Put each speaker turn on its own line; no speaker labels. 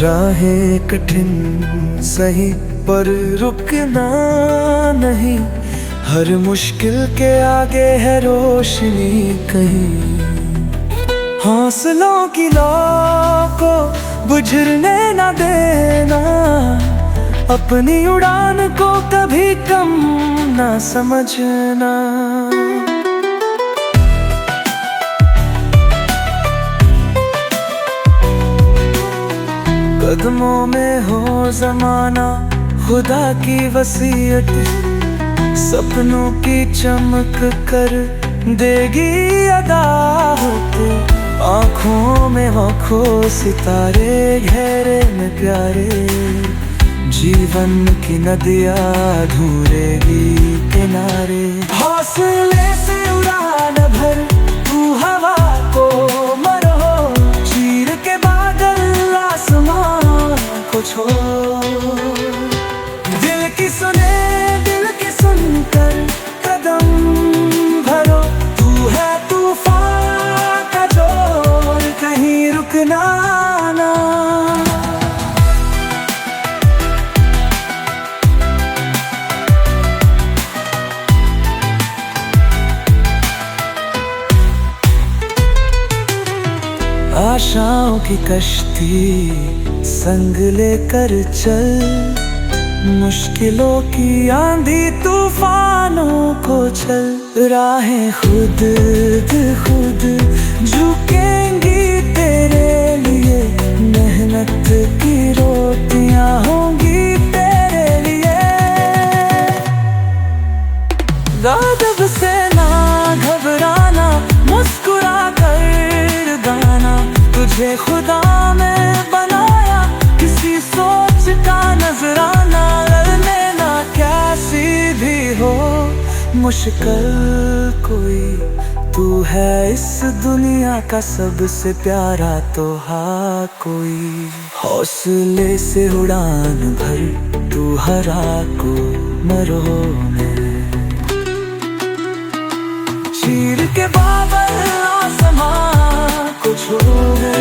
राहें कठिन सही पर रुकना नहीं, हर मुश्किल के आगे है रोशनी कहीं। हौसलों की लौ को बुझने न देना, अपनी उड़ान को कभी कम न समझना। कदमों में हो ज़माना खुदा की वसीयत, सपनों की चमक कर देगी अदावत। आँखों में आँखों सितारे गहरे में प्यारे, जीवन की नदियाँ ढूंढेगी किनारे। हौसले से उड़ान भर तू हवा को मरो, चीर के बादल आसमान को छोड़। दिल की सुने दिल की सुनकर कदम भरो, तू है तूफान का जोर कहीं रुकना ना। आशाओं की कश्ती संग लेकर चल, मुश्किलों की आंधी तूफानों को चल। राहें खुद खुद झुकेंगी तेरे लिए, मेहनत की रोटियां होंगी तेरे लिए। ग़ज़ब से ना घबराना, मुस्कुरा कर गाना, तुझे खुदा में बनाया किसी सोच का नजराना। लड़ने ना कैसी भी हो मुश्किल कोई, तू है इस दुनिया का सबसे प्यारा तो हाँ कोई। हौसले से उड़ान भर तू हरा को मरो में, चीर के बादल आसमां को छूए।